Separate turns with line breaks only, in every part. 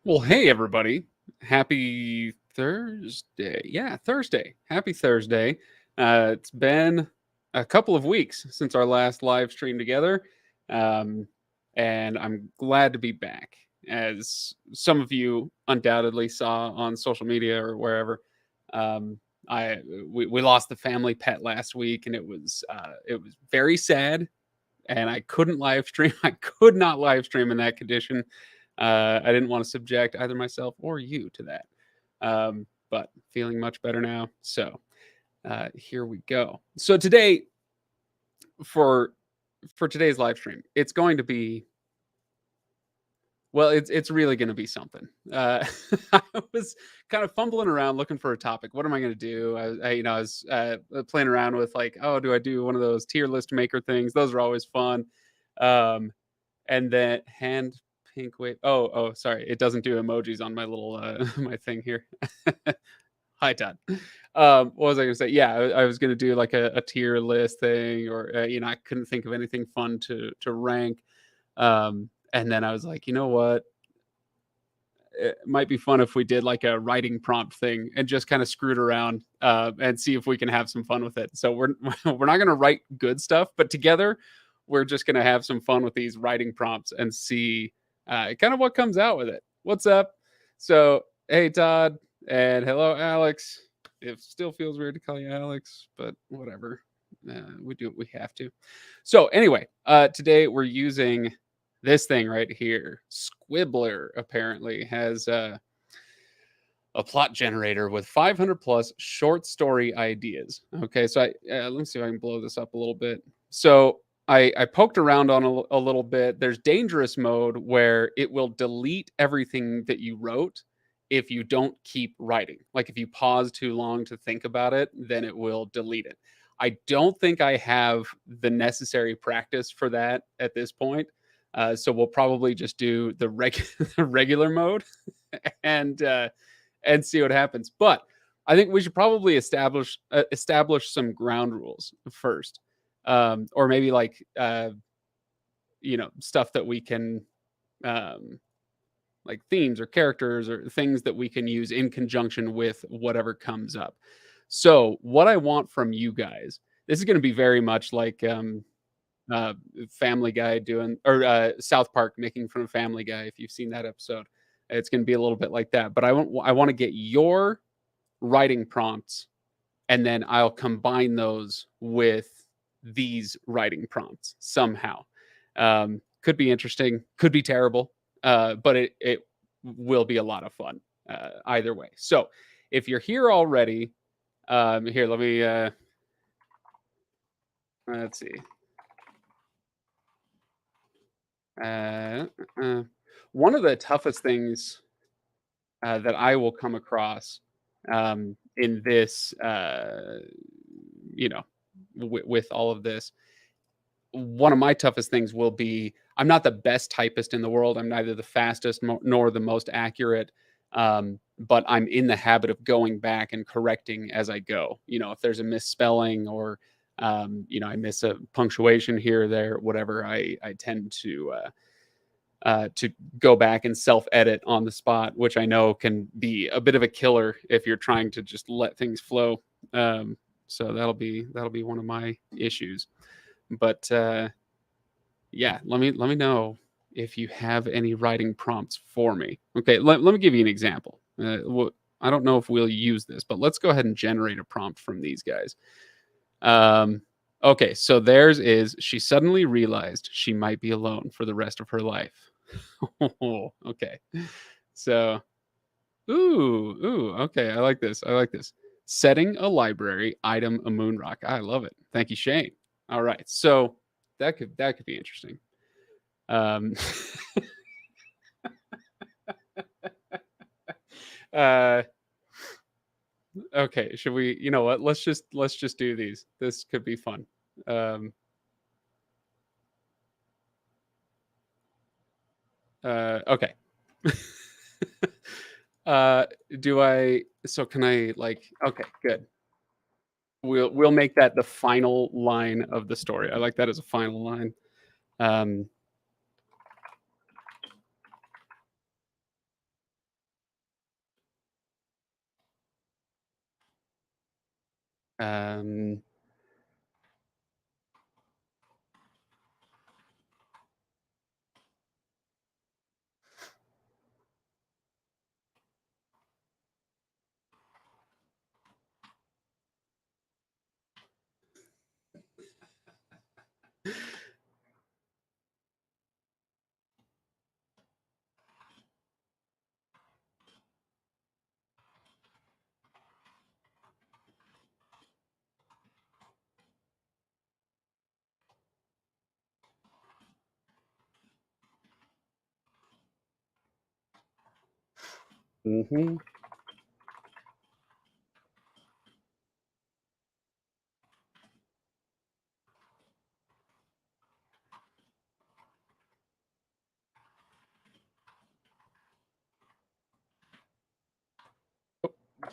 Well, hey everybody. Happy Thursday. Yeah, Thursday. Happy Thursday. It's been a couple of weeks since our last live stream together. Um, and I'm glad to be back. As some of you undoubtedly saw on social media or wherever. Um, I we lost the family pet last week and it was very sad and I couldn't live stream. I could not live stream in that condition. I didn't want to subject either myself or you to that. But feeling much better now. So here we go. So today, for today's live stream, it's going to be it's really going to be something. I was kind of fumbling around looking for a topic. What am I going to do? I was playing around with like, oh, do I do one of those tier list maker things? Those are always fun. Um, and then hand pink wave. Oh, sorry, it doesn't do emojis on my little my thing here. Hi, Todd. What was I gonna say? Yeah, I was gonna do like a tier list thing, or I couldn't think of anything fun to rank. And then I was like, you know what? It might be fun if we did like a writing prompt thing and just kind of screwed around and see if we can have some fun with it. So we're not gonna write good stuff, but together we're just gonna have some fun with these writing prompts and see kind of what comes out with it. What's up? So hey Todd and hello Alex. It still feels weird to call you Alex, but whatever. We do what we have to. So anyway, today we're using this thing right here. Squibbler apparently has a plot generator with 500 plus short story ideas. Okay, so let me see if I can blow this up a little bit. So I poked around on a little bit. There's dangerous mode where it will delete everything that you wrote if you don't keep writing. Like if you pause too long to think about it, then it will delete it. I don't think I have the necessary practice for that at this point. So we'll probably just do the the regular mode and see what happens. But I think we should probably establish some ground rules first, or maybe like stuff that we can um, like themes or characters or things that we can use in conjunction with whatever comes up. So what I want from you guys, this is going to be very much like uh, Family Guy doing or South Park making fun of Family Guy. If you've seen that episode, it's going to be a little bit like that. But I want to get your writing prompts, and then I'll combine those with these writing prompts somehow. Could be interesting, could be terrible, but it will be a lot of fun either way. So if you're here already, here let me let's see. Uh, uh, One of the toughest things that I will come across in this, you know, with all of this, one of my toughest things will be I'm not the best typist in the world. I'm neither the fastest nor the most accurate. But I'm in the habit of going back and correcting as I go. If there's a misspelling or I miss a punctuation here or there, whatever, I tend to go back and self-edit on the spot, which I know can be a bit of a killer if you're trying to just let things flow. So that'll be one of my issues. But yeah, let me know if you have any writing prompts for me. Okay, let me give you an example. I don't know if we'll use this, but let's go ahead and generate a prompt from these guys. Okay, so theirs is she suddenly realized she might be alone for the rest of her life. Okay. So, okay, I like this. I like this. Setting a library, item a moon rock. I love it. Thank you, Shane. All right. So that could be interesting. Um uh okay, should we, you know what? Let's just do these. This could be fun. Um okay. uh do I so can I like okay, good. We'll make that the final line of the story. I like that as a final line. Um Um, mhm.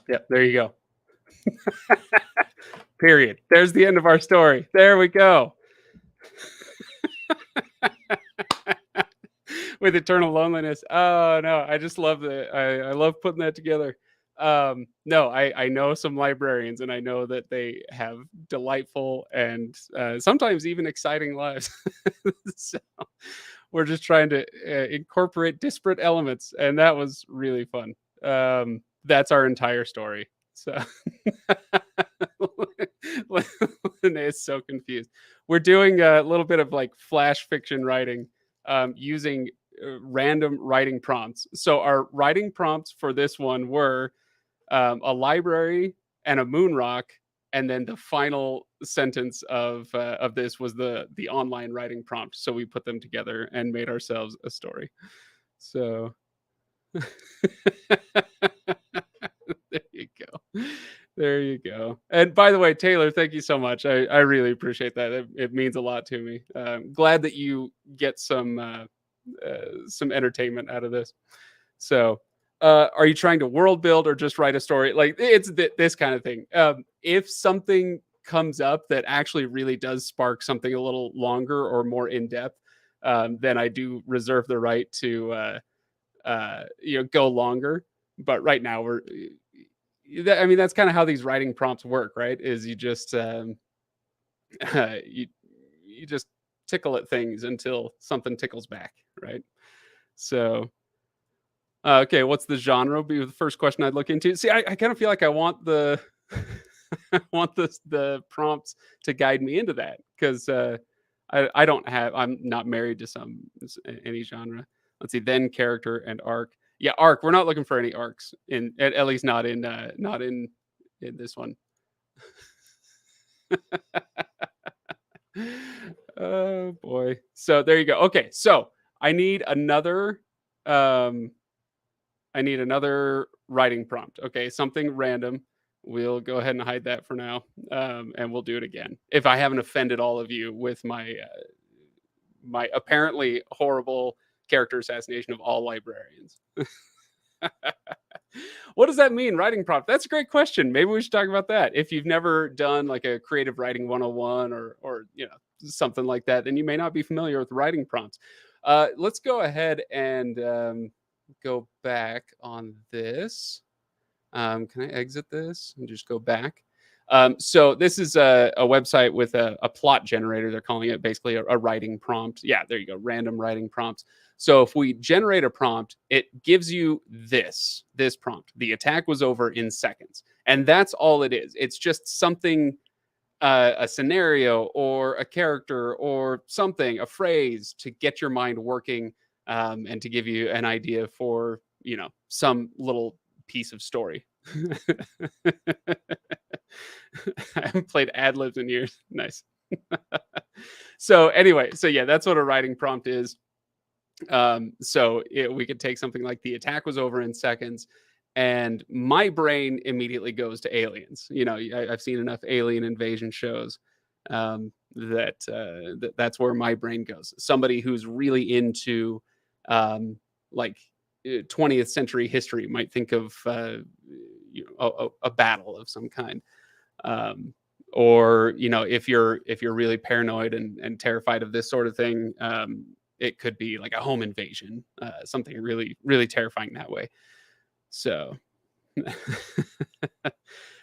Yep, there you go. Period. There's the end of our story. There we go. With eternal loneliness. Oh no, I just love the I love putting that together. No, I know some librarians, and I know that they have delightful and sometimes even exciting lives. So we're just trying to incorporate disparate elements, and that was really fun. That's our entire story. So Linnea is so confused. We're doing a little bit of like flash fiction writing using random writing prompts. So our writing prompts for this one were a library and a moon rock, and then the final sentence of this was the online writing prompt. So we put them together and made ourselves a story. So there you go. There you go. And by the way, Taylor, thank you so much. I really appreciate that. It means a lot to me. Glad that you get some entertainment out of this. So, are you trying to world build or just write a story? Like it's this kind of thing. If something comes up that actually really does spark something a little longer or more in depth, then I do reserve the right to go longer. But right now I mean, that's kind of how these writing prompts work, right? Is you just you you just tickle at things until something tickles back, right? So okay, what's the genre? Be the first question I'd look into. See, I kind of feel like I want the I want the prompts to guide me into that because I don't have I'm not married to any genre. Let's see, then character and arc. Yeah, arc. We're not looking for any arcs at least not in this one. Oh boy. So there you go. Okay, so I need another um I need another writing prompt. Okay, something random. We'll go ahead and hide that for now, and we'll do it again. If I haven't offended all of you with my apparently horrible character assassination of all librarians. What does that mean, writing prompt? That's a great question. Maybe we should talk about that. If you've never done like a creative writing 101 or something like that, then you may not be familiar with writing prompts. Let's go ahead and go back on this. Can I exit this and just go back? So this is a website with a plot generator. They're calling it basically a writing prompt. Yeah, there you go. Random writing prompts. So if we generate a prompt, it gives you this prompt. The attack was over in seconds, and that's all it is. It's just something, a scenario or a character or something, a phrase to get your mind working, and to give you an idea for some little piece of story. I haven't played ad libs in years. Nice. So anyway, so yeah, that's what a writing prompt is. We could take something like the attack was over in seconds, and my brain immediately goes to aliens. I've seen enough alien invasion shows that's where my brain goes. Somebody who's really into um, like 20th century history might think of a battle of some kind, um, or if you're really paranoid and terrified of this sort of thing, it could be like a home invasion, something really really terrifying that way. So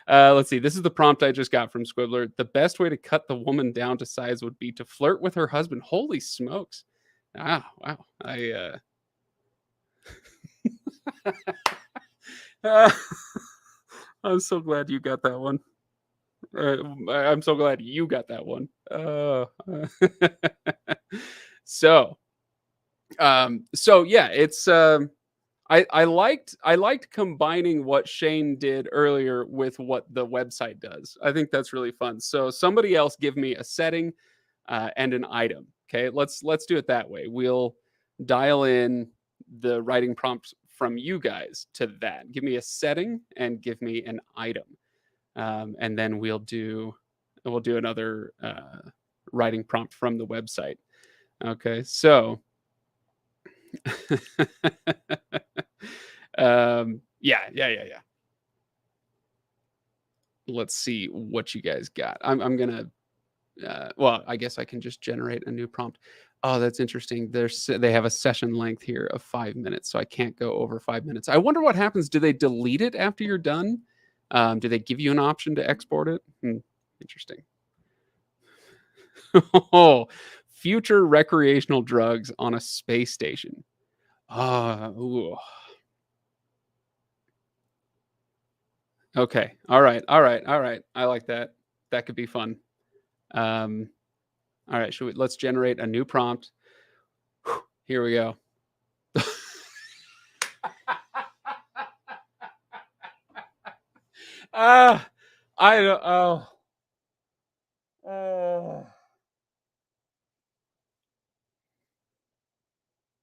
Let's see. This is the prompt I just got from Squibbler. The best way to cut the woman down to size would be to flirt with her husband. Holy smokes! Ah, wow. Uh, I'm so glad you got that one. I'm so glad you got that one. So, so yeah, it's I liked combining what Shane did earlier with what the website does. I think that's really fun. So somebody else give me a setting and an item. Okay, let's do it that way. We'll dial in the writing prompts from you guys to that. Give me a setting and give me an item, and then we'll do another writing prompt from the website. Okay, so yeah. Let's see what you guys got. I'm gonna well, I guess I can just generate a new prompt. Oh, that's interesting. They have a session length here of 5 minutes, so I can't go over 5 minutes. I wonder what happens. Do they delete it after you're done? Do they give you an option to export it? Interesting. Oh, future recreational drugs on a space station. Ooh. Okay. All right. I like that. That could be fun. Um, all right. Let's generate a new prompt. Here we go. Ah, I don't. Oh.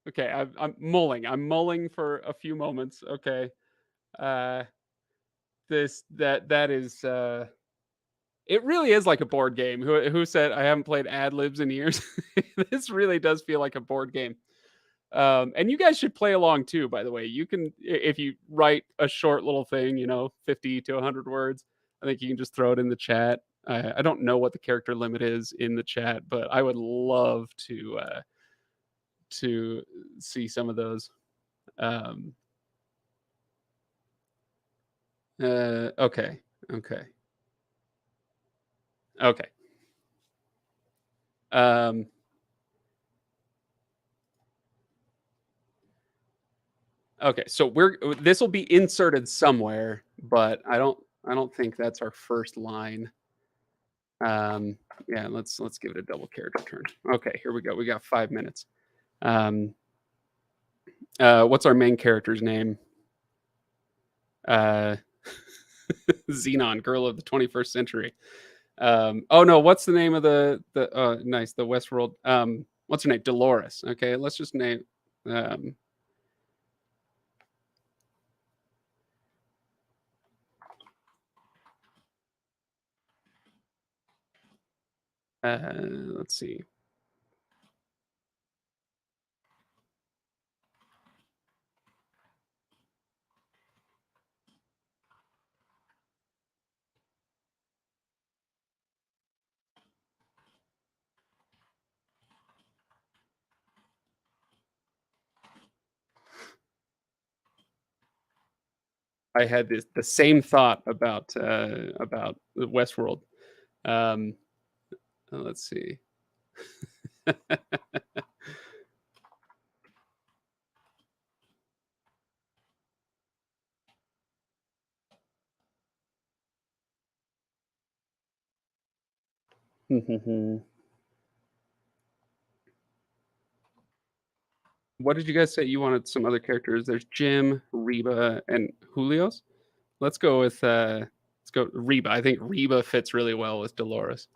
Okay, I'm mulling. I'm mulling for a few moments. Okay. Uh, that is. It really is like a board game. Who said I haven't played ad libs in years? This really does feel like a board game. And you guys should play along too. By the way, you can if you write a short little thing, 50 to 100 words. I think you can just throw it in the chat. I don't know what the character limit is in the chat, but I would love to see some of those. Um, okay, okay, okay. Um, okay, so this will be inserted somewhere, but I don't think that's our first line. Um, yeah, let's give it a double character turn. Okay, here we go. We got 5 minutes. Um, what's our main character's name? Uh, Xenon, girl of the 21st century. Oh no, what's the name of the nice the Westworld? What's her name? Dolores. Okay, let's just name. Um, let's see. I had the same thought about the Westworld. Um, let's see. What did you guys say? You wanted some other characters. There's Jim, Reba, and Julio's. Let's go Reba. I think Reba fits really well with Dolores.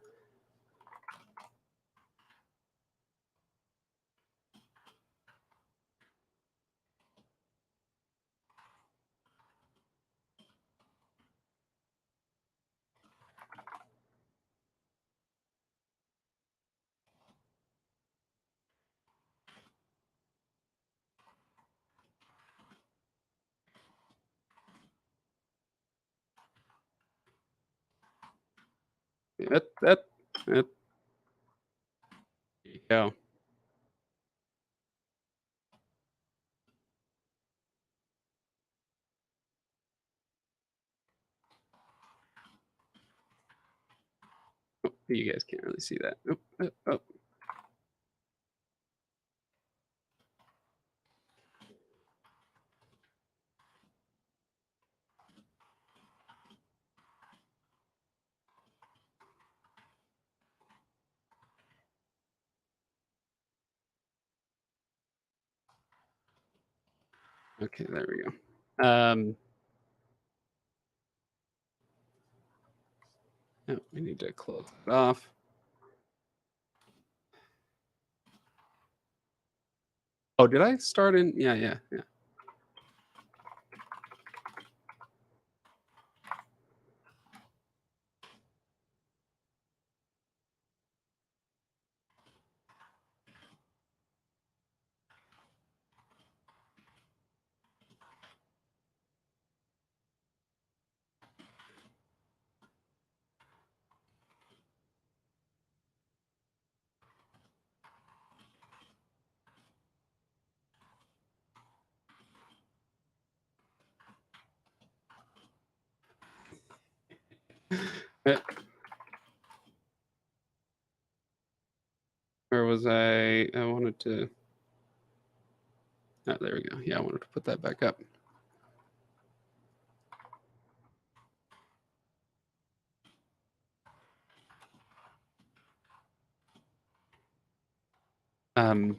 That yeah. You guys can't really see that. Oh, oh, oh. Okay, there we go. Oh, we need to close it off. Oh, did I start in? Yeah, yeah, yeah. Uh, Where was I? I wanted to. Oh, there we go. Yeah, I wanted to put that back up. Um,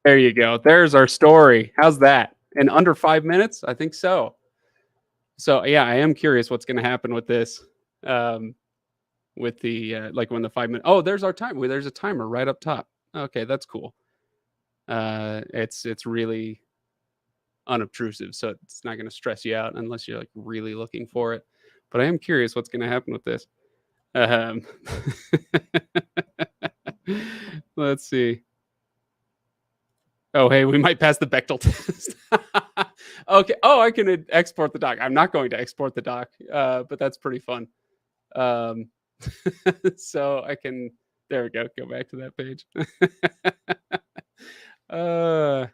there you go. There's our story. How's that? In under 5 minutes? I think so. So yeah, I am curious what's going to happen with this. Um, with the like when the 5 minute. Oh, there's our time. Well, there's a timer right up top. Okay, that's cool. It's really unobtrusive, so it's not going to stress you out unless you're like really looking for it. But I am curious what's going to happen with this. Um, let's see. Oh, hey, we might pass the Bechtel test. Okay. Oh, I can export the doc. I'm not going to export the doc, but that's pretty fun. Um, so I can. There we go. Go back to that page. uh,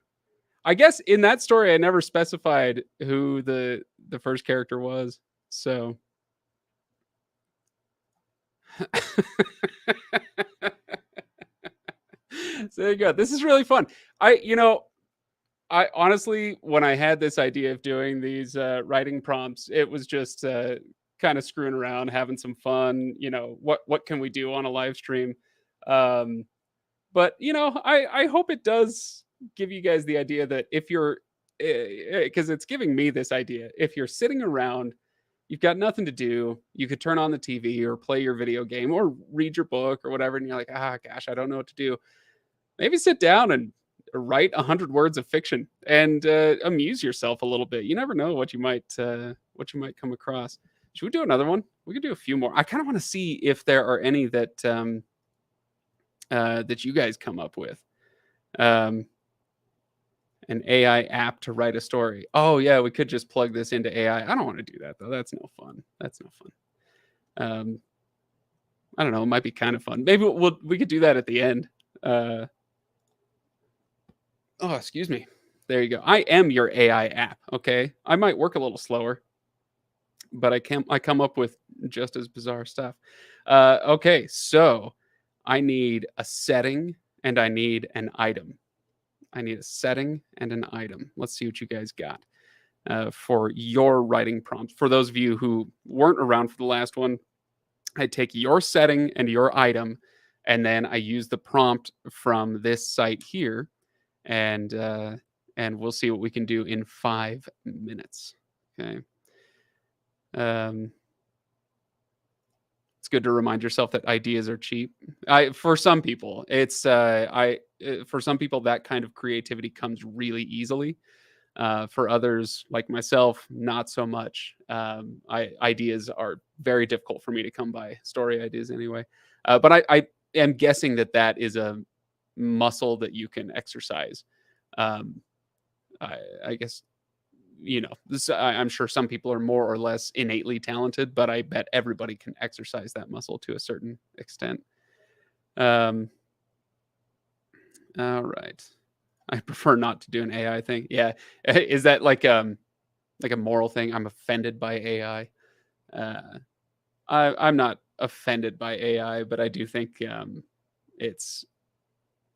I guess in that story, I never specified who the first character was. So, so there you go. This is really fun. I honestly, when I had this idea of doing these writing prompts, it was just kind of screwing around, having some fun. What can we do on a live stream? Um, but I hope it does give you guys the idea that if you're, because it's giving me this idea, if you're sitting around, you've got nothing to do, you could turn on the TV or play your video game or read your book or whatever, and you're like, gosh, I don't know what to do. Maybe sit down and write 100 words of fiction and amuse yourself a little bit. You never know what you might come across. Should we do another one? We could do a few more. I kind of want to see if there are any that you guys come up with. Um, an AI app to write a story. Oh yeah, we could just plug this into AI. I don't want to do that though. That's no fun. That's no fun. Um, I don't know. It might be kind of fun. Maybe we could do that at the end. Uh, oh, excuse me. There you go. I am your AI app. Okay, I might work a little slower, but I come up with just as bizarre stuff. Okay, so I need a setting and I need an item. I need a setting and an item. Let's see what you guys got for your writing prompt. For those of you who weren't around for the last one, I take your setting and your item, and then I use the prompt from this site here, and we'll see what we can do in 5 minutes. Okay. Um, it's good to remind yourself that ideas are cheap. For some people, for some people that kind of creativity comes really easily. For others, like myself, not so much. Ideas are very difficult for me to come by, story ideas anyway. But I am guessing that that is a muscle that you can exercise. Um, I guess I'm sure some people are more or less innately talented, but I bet everybody can exercise that muscle to a certain extent. Um, all right. I prefer not to do an AI thing. Yeah. Is that like a moral thing? I'm offended by AI. Uh, I'm not offended by AI, but I do think it's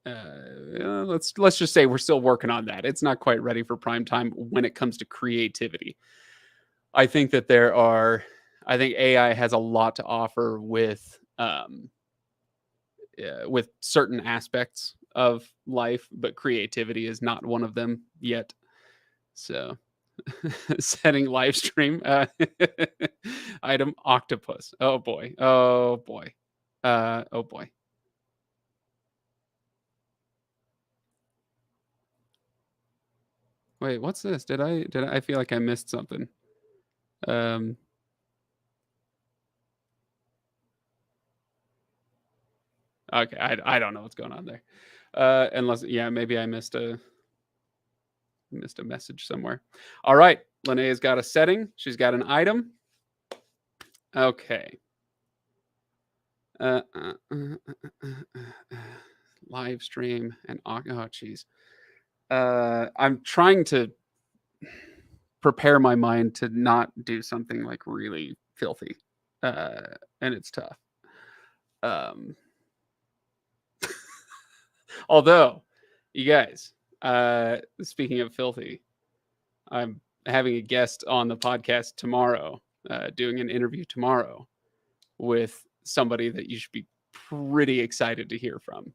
let's just say we're still working on that. It's not quite ready for prime time when it comes to creativity. I think that I think AI has a lot to offer with certain aspects of life, but creativity is not one of them yet. So, setting live stream item octopus. Oh boy. Oh boy. Oh boy. Wait, what's this? I feel like I missed something. Um okay, I don't know what's going on there. Unless yeah, maybe I missed a message somewhere. All right. Linnea's got a setting. She's got an item. Okay. Uh, uh, uh, live stream and oh geez. I'm trying to prepare my mind to not do something like really filthy, uh, and it's tough. Um, although, you guys, speaking of filthy, I'm having a guest on the podcast tomorrow, doing an interview tomorrow with somebody that you should be pretty excited to hear from.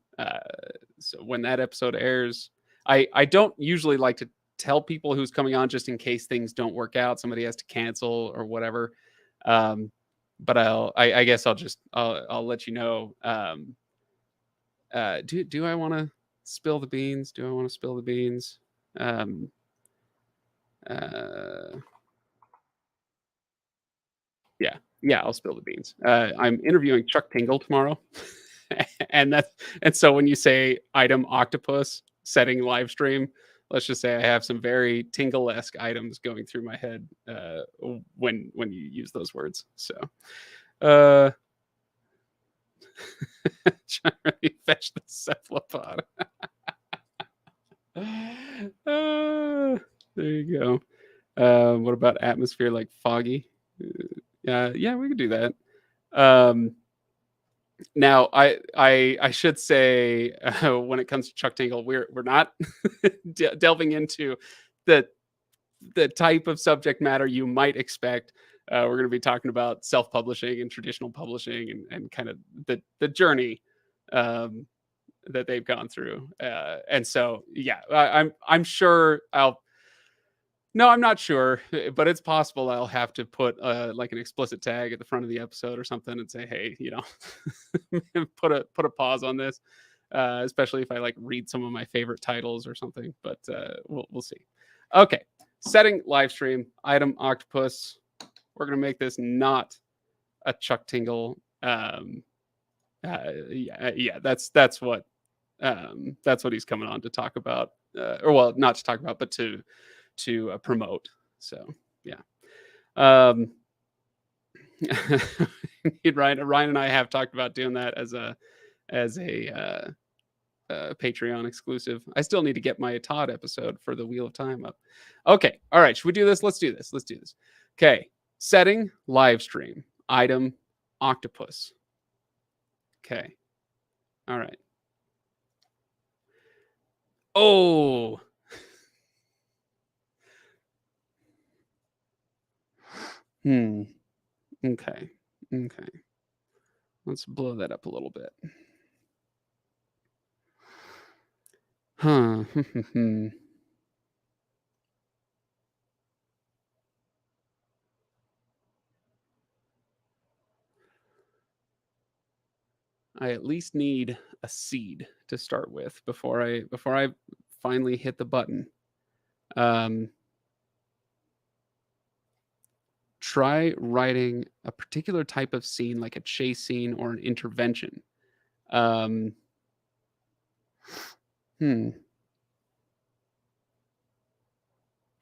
So when that episode airs, I don't usually like to tell people who's coming on just in case things don't work out, somebody has to cancel or whatever. Um, but I guess I'll let you know. Do I want to spill the beans? Do I want to spill the beans? Um, uh, Yeah, yeah, I'll spill the beans. I'm interviewing Chuck Tingle tomorrow, and so when you say item octopus setting live stream, let's just say I have some very Tingle-esque items going through my head when you use those words. So, uh, trying to really fetch the cephalopod. uh, there you go. What about atmosphere like foggy? Yeah, we could do that. Um, Now, I should say, when it comes to Chuck Tingle, we're not delving into the the type of subject matter you might expect. We're going to be talking about self-publishing and traditional publishing and kind of the journey um, that they've gone through. And so, yeah, I'm sure I'll no, I'm not sure, but it's possible I'll have to put, like, an explicit tag at the front of the episode or something and say, "Hey, put a pause on this," especially if I, like, read some of my favorite titles or something, but, we'll see. Okay, setting live stream, item octopus. We're gonna make this not a Chuck Tingle, yeah, that's what he's coming on to talk about, or well, not to talk about, but to promote. So yeah. Um, Ryan and I have talked about doing that as a Patreon exclusive. I still need to get my Todd episode for the Wheel of Time up. Okay, all right. Should we do this? Let's do this. Let's do this. Okay, setting live stream item octopus. Okay, all right. Oh, hmm. Okay, okay. Let's blow that up a little bit. Huh. I at least need a seed to start with before I finally hit the button. try writing a particular type of scene, like a chase scene or an intervention. Um, hmm.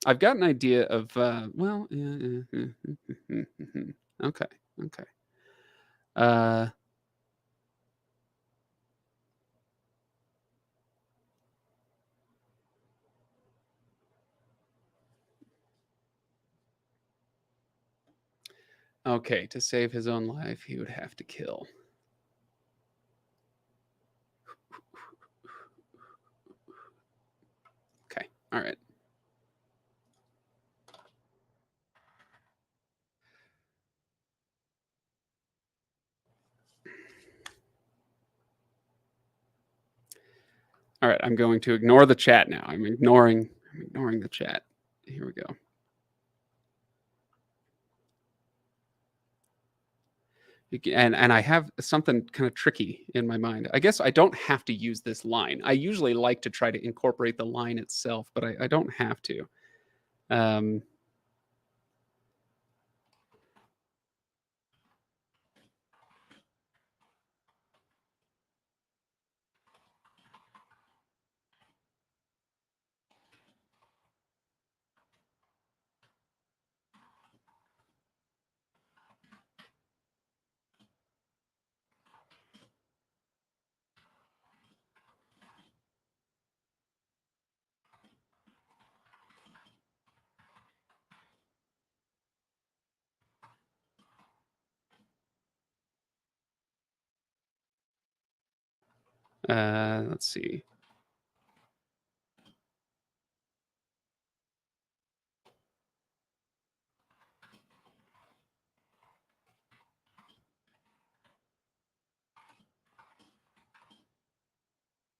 I've got an idea of, well, okay, okay. Uh, okay, to save his own life, he would have to kill. Okay, all right. All right, I'm going to ignore the chat now. I'm ignoring the chat. Here we go. And I have something kind of tricky in my mind. I guess I don't have to use this line. I usually like to try to incorporate the line itself, but I don't have to. Um, let's see.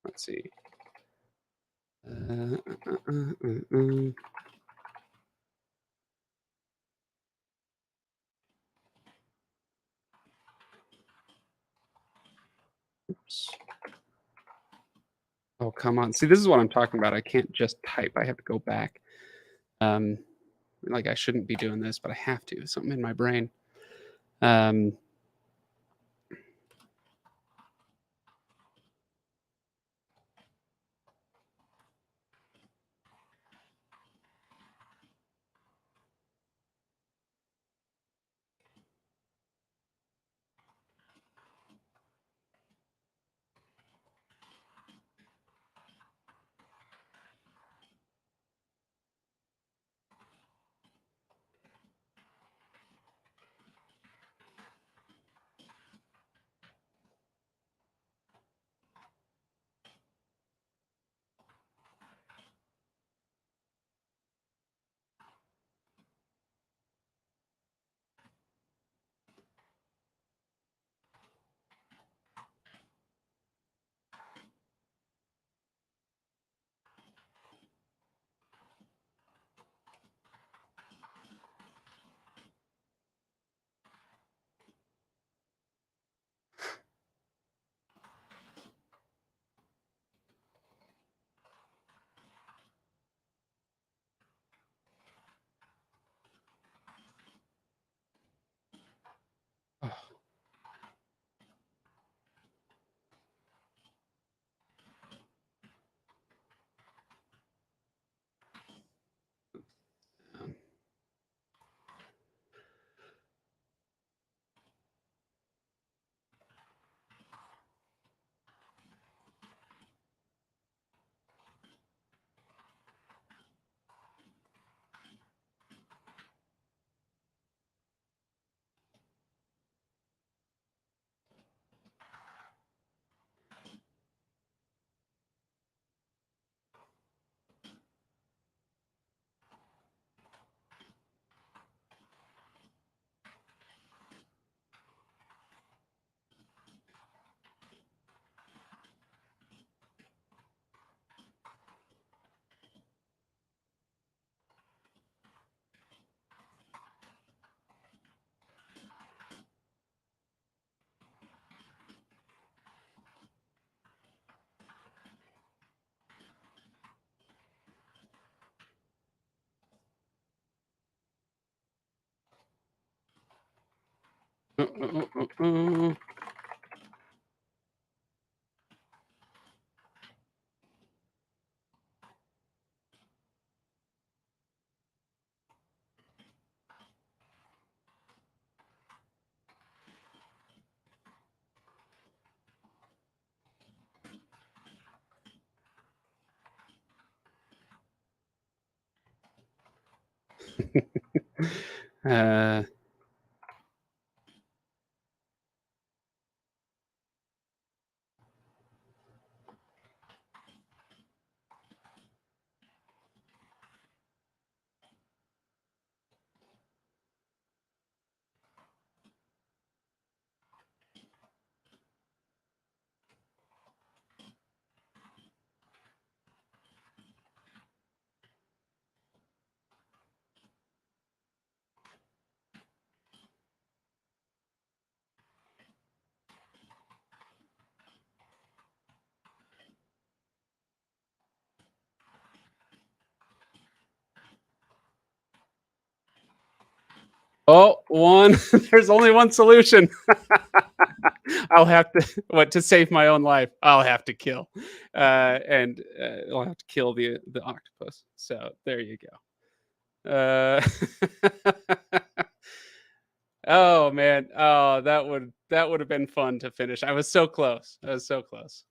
Let's see. Uh, uh, uh, uh, uh, uh. Oops. Oh, come on. See, this is what I'm talking about. I can't just type. I have to go back. Um, like I shouldn't be doing this, but I have to. Something in my brain. Um, uh. Uh, oh, one. There's only one solution. I'll have to what to save my own life. I'll have to kill, and I'll have to kill the octopus. So there you go. Oh man, oh that would have been fun to finish. I was so close. I was so close.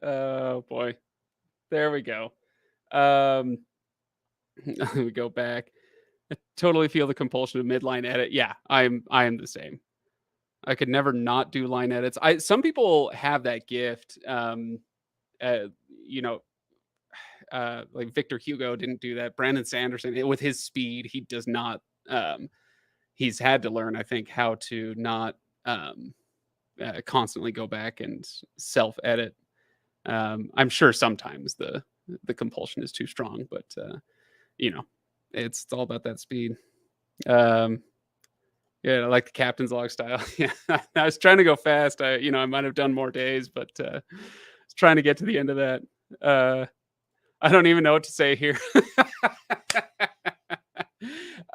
Oh boy, there we go. Um, let me go back. I totally feel the compulsion of midline edit. Yeah, I am the same. I could never not do line edits. I Some people have that gift. Uh, you know, like Victor Hugo didn't do that. Brandon Sanderson, with his speed, he does not. Um, he's had to learn, I think, how to not constantly go back and self edit. I'm sure sometimes the compulsion is too strong, but you know, it's all about that speed. Um, Yeah, I like the captain's log style. Yeah, I was trying to go fast. I might have done more days, but I was trying to get to the end of that. Uh, I don't even know what to say here.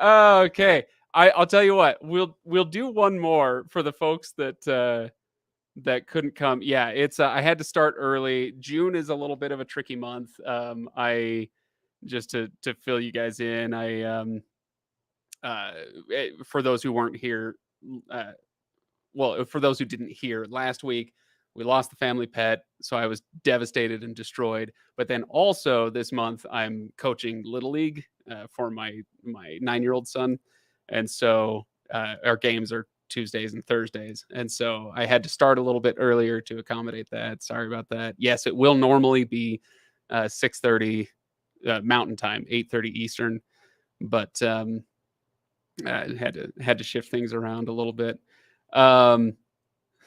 Okay, I'll tell you what. We'll do one more for the folks that couldn't come. Yeah, it's I had to start early. June is a little bit of a tricky month. I just to fill you guys in. Uh, for those who weren't here, uh, well, for those who didn't hear, last week we lost the family pet, so I was devastated and destroyed. But then also this month I'm coaching little league for my 9-year-old son, and so our games are Tuesdays and Thursdays, and so I had to start a little bit earlier to accommodate that. Sorry about that. Yes, it will normally be 6:30 Mountain Time, 8:30 Eastern, but had to shift things around a little bit. Um,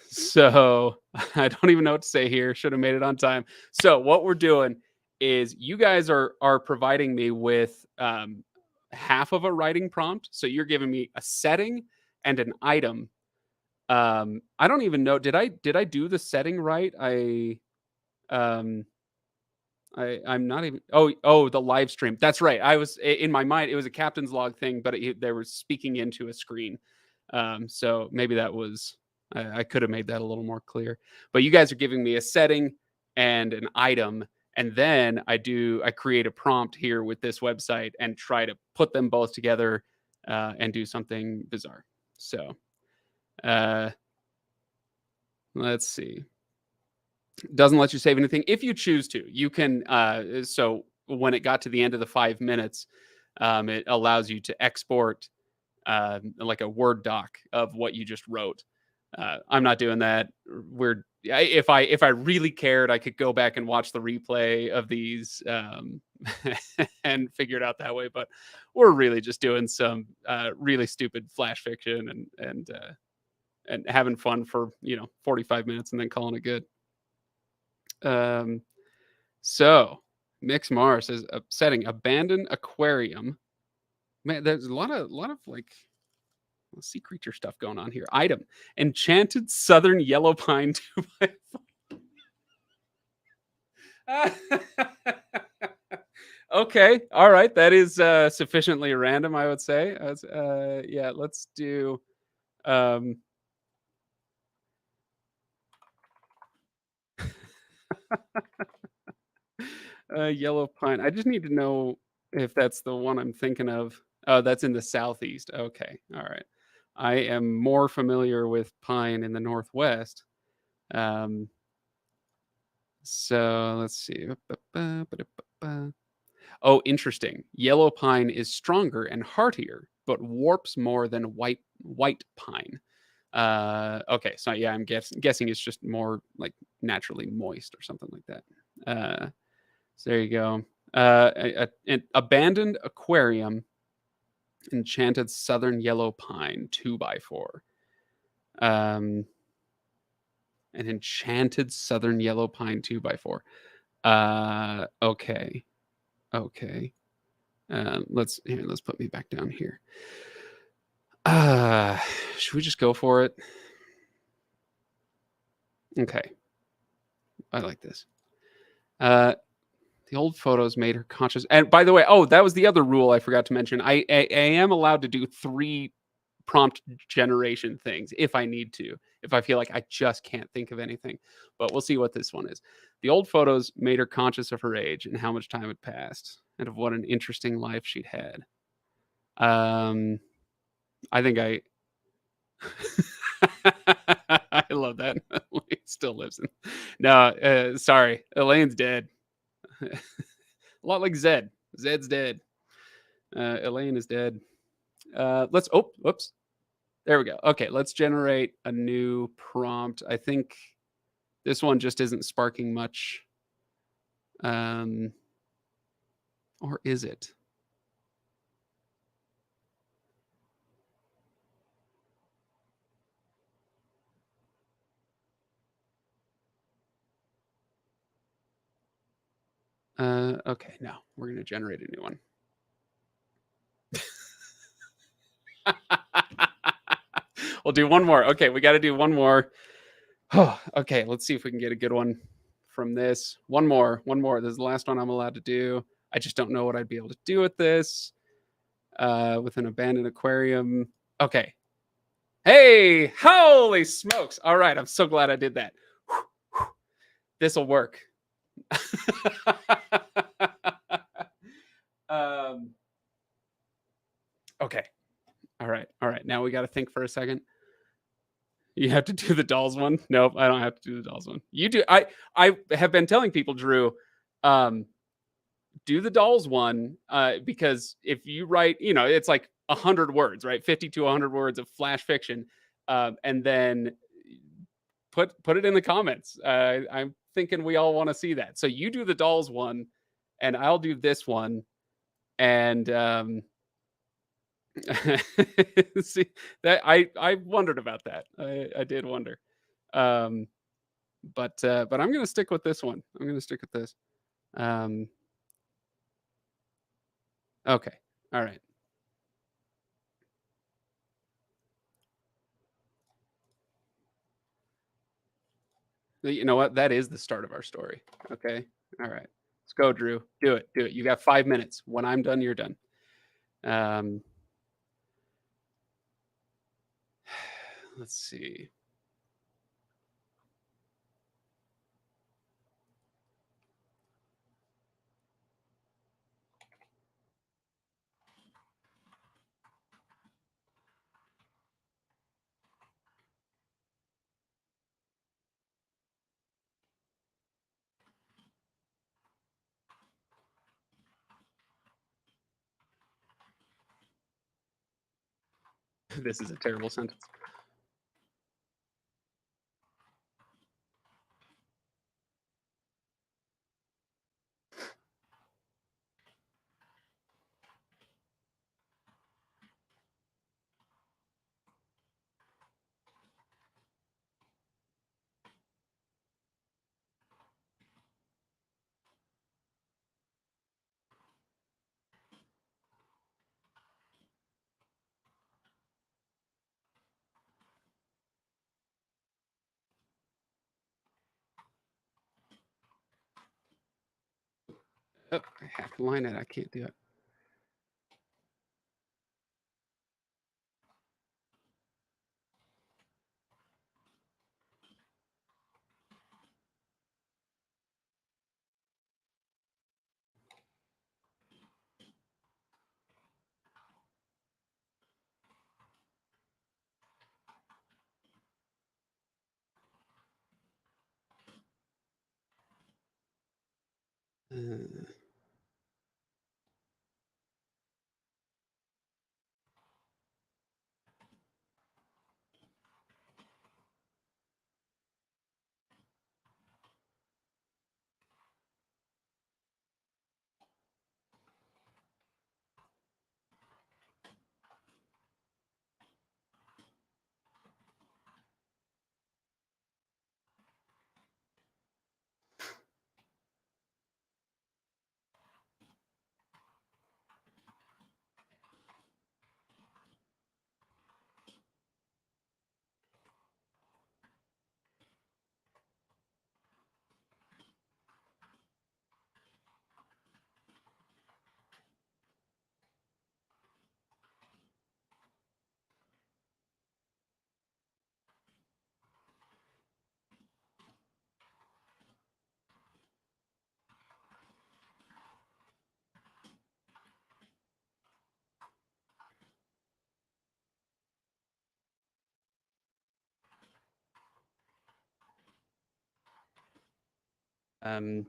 so I don't even know what to say here. Should have made it on time. So what we're doing is you guys are providing me with half of a writing prompt. So you're giving me a setting and an item. I don't even know. Did I do the setting right? Um I'm not even. Oh, the live stream. That's right. In my mind. It was a captain's log thing, but they were speaking into a screen. So maybe that was. I could have made that a little more clear. But you guys are giving me a setting and an item, and then I create a prompt here with this website and try to put them both together and do something bizarre. So uh, let's see. Doesn't let you save anything. If you choose to, you can. So when it got to the end of the 5 minutes, it allows you to export like a Word doc of what you just wrote. I'm not doing that. If I really cared, I could go back and watch the replay of these and figure it out that way. But we're really just doing some really stupid flash fiction and having fun for 45 minutes and then calling it good. Um, So, Mix Mars is upsetting. Abandoned aquarium. Man, there's a lot of like sea creature stuff going on here. Item: enchanted southern yellow pine 2 by Okay, all right. That is sufficiently random, I would say. Yeah, let's do. Um, Yellow pine. I just need to know if that's the one I'm thinking of. Oh, that's in the southeast. Okay, all right. I am more familiar with pine in the northwest. Um, so let's see. Oh, interesting. Yellow pine is stronger and heartier, but warps more than white pine. Okay, so yeah, guessing it's just more like naturally moist or something like that. So there you go. An abandoned aquarium, enchanted southern yellow pine, 2 by 4. Um, an enchanted southern yellow pine 2 by 4. Okay, okay. Let's put me back down here. Uh, should we just go for it? Okay, I like this. Uh, the old photos made her conscious. And by the way, oh, that was the other rule I forgot to mention. I am allowed to do 3 prompt generation things if I need to, if I feel like I just can't think of anything. But we'll see what this one is. The old photos made her conscious of her age and how much time had passed, and of what an interesting life she'd had. Um, I think I I love that. Elaine still lives in. No, sorry. Elaine's dead. A lot like Zed. Zed's dead. Elaine is dead. Let's. Oh, whoops. There we go. Okay, let's generate a new prompt. I think this one just isn't sparking much. Um, or is it? Okay, no, we're gonna generate a new one. We'll do one more. Okay, we got to do one more. Oh, okay, let's see if we can get a good one from this. One more. This is the last one I'm allowed to do. I just don't know what I'd be able to do with this. With an abandoned aquarium. Okay. Hey, holy smokes. All right, I'm so glad I did that. This will work. um, okay. All right. All right. Now we got to think for a second. You have to do the dolls one. Nope, I don't have to do the dolls one. You do. I have been telling people, Drew, um, do the dolls one because if you write, it's like 100 words, right? 50 to 100 words of flash fiction, and then put it in the comments. I'm thinking we all want to see that. So you do the dolls one, and I'll do this one, and see that I wondered about that. I did wonder. Um, but I'm gonna stick with this one. I'm gonna stick with this. Um, okay. All right. You know what? That is the start of our story. Okay. All right. Let's go, Drew. Do it. Do it. You got 5 minutes. When I'm done, you're done. Um, let's see. This is a terrible sentence. Oh, I have to line it. I can't do it. Uh, um,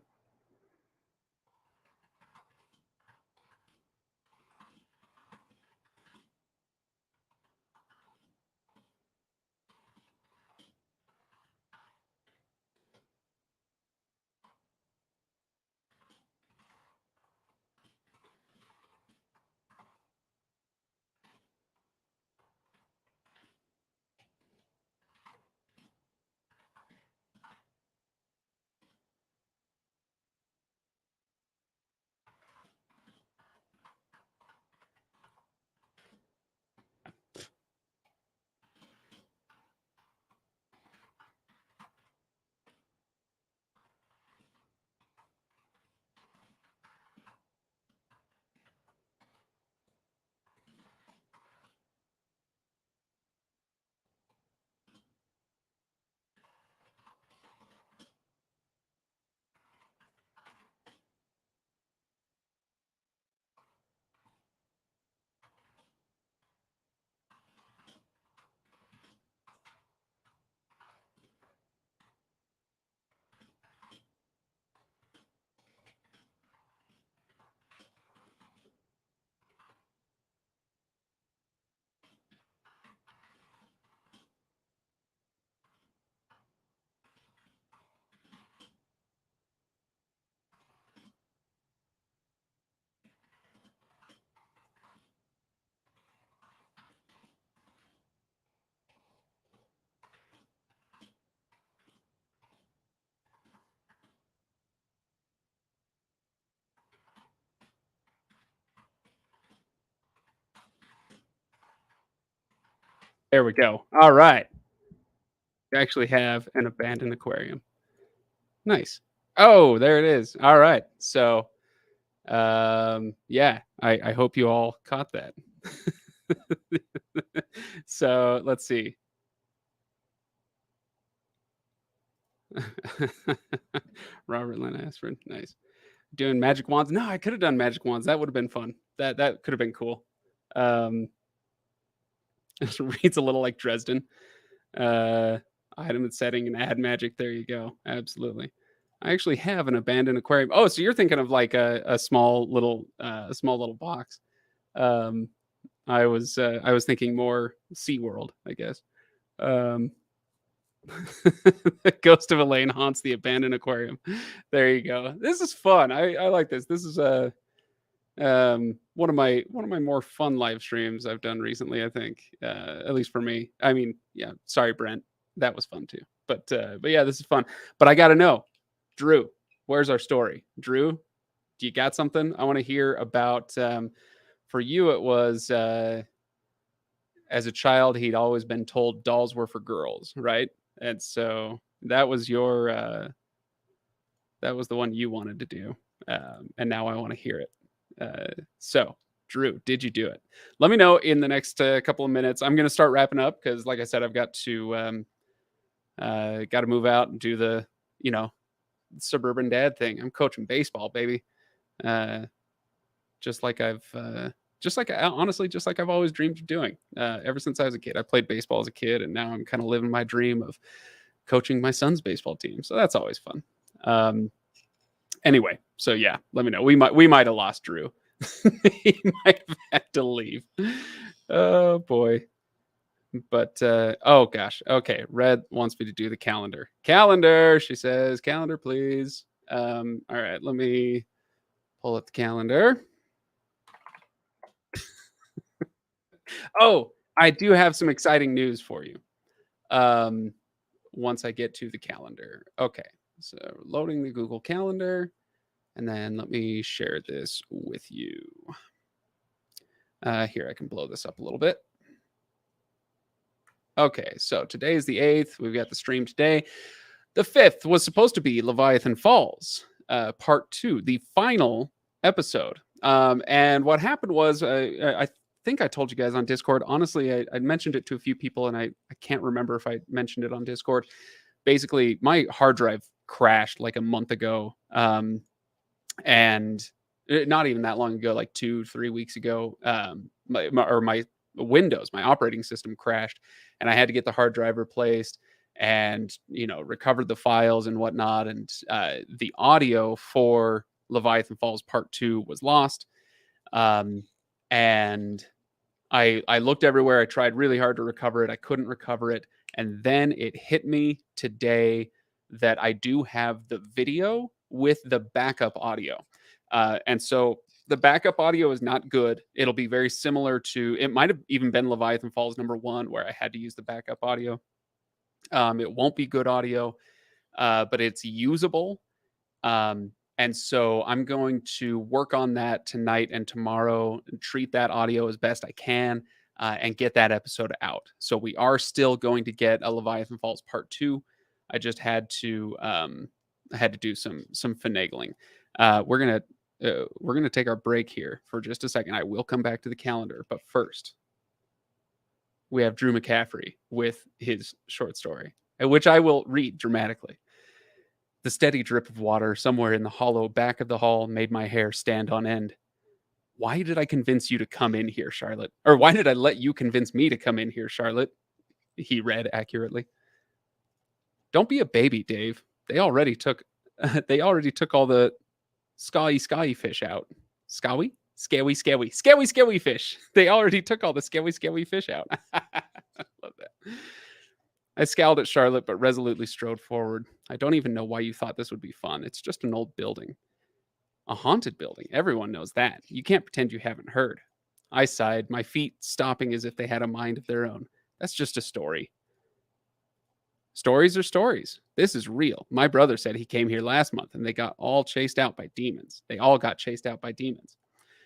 there we go. All right. We actually have an abandoned aquarium. Nice. Oh, there it is. All right. So, yeah, I hope you all caught that. So let's see. Robert Lynn Aspirin. Nice. Doing magic wands. No, I could have done magic wands. That would have been fun. That could have been cool. Um, it reads a little like Dresden. Uh, item and setting and add magic. There you go. Absolutely. I actually have an abandoned aquarium. Oh, so you're thinking of like a small little box. Um, I was thinking more SeaWorld, I guess. Um, the ghost of Elaine haunts the abandoned aquarium. There you go. This is fun. I like this. This is one of my more fun live streams I've done recently, I think. At least for me. I mean, yeah, sorry, Brent. That was fun too. But yeah, this is fun. But I gotta know, Drew, where's our story? Drew, do you got something? I want to hear about for you it was as a child he'd always been told dolls were for girls, right? And so that was the one you wanted to do. And now I want to hear it. So, Drew, did you do it? Let me know in the next couple of minutes. I'm going to start wrapping up because, like I said, I've got to move out and do the you know suburban dad thing. I'm coaching baseball, baby. Uh, just like honestly, just like I've always dreamed of doing ever since I was a kid. I played baseball as a kid, and now I'm kind of living my dream of coaching my son's baseball team. So that's always fun. Um, Anyway, so yeah, let me know. We might have lost Drew. He might have had to leave. Oh boy. But oh gosh. Okay. Red wants me to do the calendar. Calendar, she says. Calendar, please. All right, let me pull up the calendar. Oh, I do have some exciting news for you. Um, once I get to the calendar. Okay. So loading the Google Calendar. And then let me share this with you. Here, I can blow this up a little bit. Okay, so today is the 8th. We've got the stream today. The 5th was supposed to be Leviathan Falls, part 2, the final episode. And what happened was, I think I told you guys on Discord. Honestly, I mentioned it to a few people, and I can't remember if I mentioned it on Discord. Basically, my hard drive crashed like a month ago. And not even that long ago, like 2-3 weeks ago, my Windows, my operating system crashed, and I had to get the hard drive replaced, and recovered the files and whatnot, and the audio for Leviathan Falls Part 2 was lost, and I looked everywhere. I tried really hard to recover it. I couldn't recover it, and then it hit me today that I do have the video with the backup audio. And so the backup audio is not good. It'll be very similar to, it might have even been Leviathan Falls #1 where I had to use the backup audio. It won't be good audio, but it's usable. And so I'm going to work on that tonight and tomorrow and treat that audio as best I can, and get that episode out. So we are still going to get a Leviathan Falls Part 2. I just had to do some finagling. We're gonna take our break here for just a second. I will come back to the calendar, but first we have Drew McCaffrey with his short story, which I will read dramatically. The steady drip of water somewhere in the hollow back of the hall made my hair stand on end. Why did I convince you to come in here, Charlotte? Or why did I let you convince me to come in here, Charlotte? He read accurately. Don't be a baby, Dave. They already took all the scaly fish out. Scaly? Scaly fish. They already took all the scaly fish out. Love that. I scowled at Charlotte, but resolutely strode forward. I don't even know why you thought this would be fun. It's just an old building. A haunted building. Everyone knows that. You can't pretend you haven't heard. I sighed, my feet stopping as if they had a mind of their own. That's just a story. Stories are stories. This is real. My brother said he came here last month and they got all chased out by demons. They all got chased out by demons.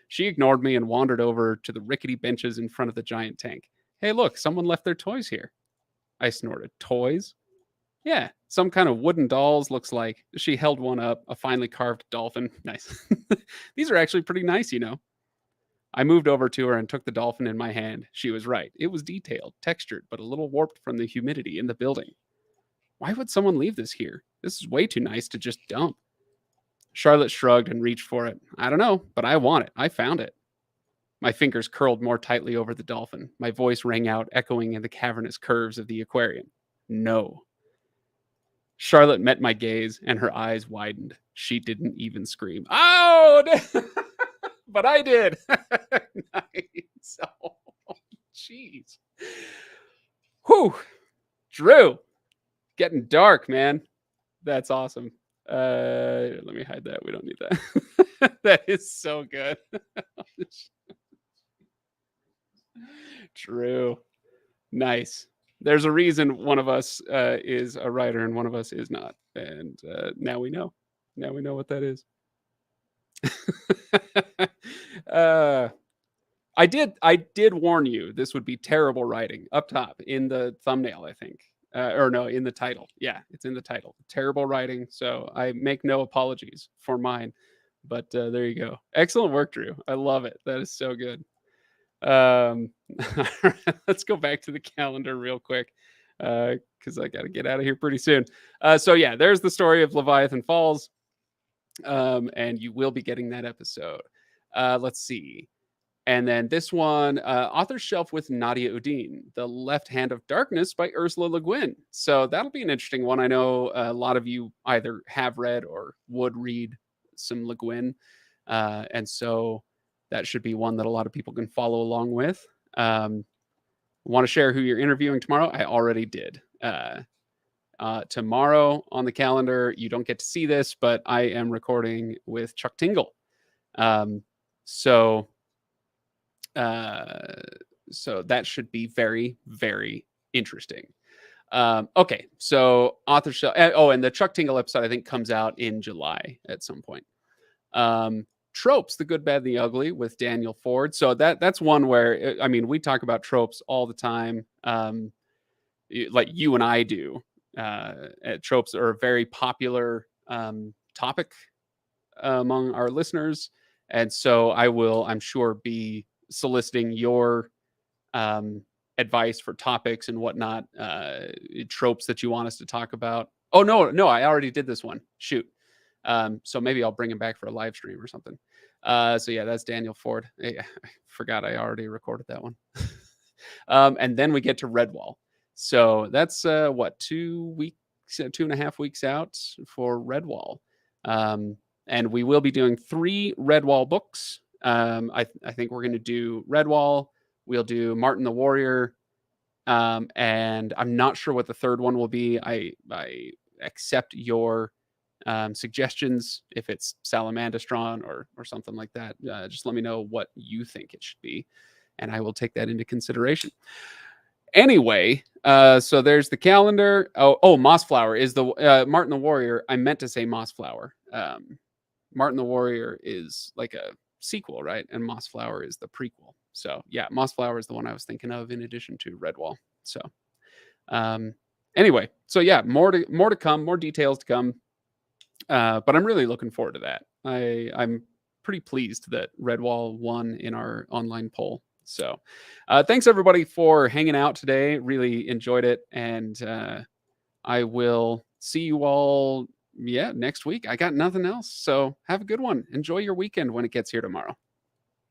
She ignored me and wandered over to the rickety benches in front of the giant tank. Hey, look, someone left their toys here. I snorted. Toys? Yeah, some kind of wooden dolls, looks like. She held one up, a finely carved dolphin. Nice. These are actually pretty nice, I moved over to her and took the dolphin in my hand. She was right. It was detailed, textured, but a little warped from the humidity in the building. Why would someone leave this here? This is way too nice to just dump. Charlotte shrugged and reached for it. I don't know, but I want it. I found it. My fingers curled more tightly over the dolphin. My voice rang out, echoing in the cavernous curves of the aquarium. No. Charlotte met my gaze, and her eyes widened. She didn't even scream. Oh! But I did. Nice. Oh, jeez. Whew. Drew. Getting dark, man. That's awesome. Let me hide that. We don't need that. That is so good. True. Nice. There's a reason one of us is a writer and one of us is not. And now we know. Now we know what that is. I did warn you this would be terrible writing up top in the thumbnail, I think. Or no, in the title. Yeah, it's in the title. Terrible writing. So I make no apologies for mine. But there you go. Excellent work, Drew. I love it. That is so good. Let's go back to the calendar real quick, because I got to get out of here pretty soon. So yeah, there's the story of Leviathan Falls, and you will be getting that episode. Let's see. And then this one, Author's Shelf with Nadia Udine, The Left Hand of Darkness by Ursula Le Guin. So that'll be an interesting one. I know a lot of you either have read or would read some Le Guin. And so that should be one that a lot of people can follow along with. Want to share who you're interviewing tomorrow? I already did. Tomorrow on the calendar, you don't get to see this, but I am recording with Chuck Tingle. So that should be very, very interesting. Okay, so author show. Oh, and the Chuck Tingle episode I think comes out in July at some point. Tropes, the good, bad, the ugly with Daniel Ford. So that's one where I mean we talk about tropes all the time, like you and I do. Tropes are a very popular topic among our listeners, and so I'm sure, be soliciting your advice for topics and whatnot, tropes that you want us to talk about. Oh no, I already did this one. Shoot. So maybe I'll bring him back for a live stream or something. So yeah, that's Daniel Ford. I forgot I already recorded that one. And then we get to Redwall. So that's 2 weeks, 2.5 weeks out for Redwall. And we will be doing 3 Redwall books. I think we're going to do Redwall. We'll do Martin the Warrior. And I'm not sure what the third one will be. I accept your suggestions. If it's Salamandastron or something like that, just let me know what you think it should be, and I will take that into consideration. Anyway, so there's the calendar. Oh, Mossflower is the Martin the Warrior. I meant to say Mossflower. Martin the Warrior is like a sequel, right? And Mossflower is the prequel. So yeah, Mossflower is the one I was thinking of in addition to Redwall. So anyway, so yeah, more to come, more details to come. But I'm really looking forward to that. I'm pretty pleased that Redwall won in our online poll. So thanks everybody for hanging out today. Really enjoyed it. And I will see you all next week. I got nothing else. So have a good one. Enjoy your weekend when it gets here tomorrow.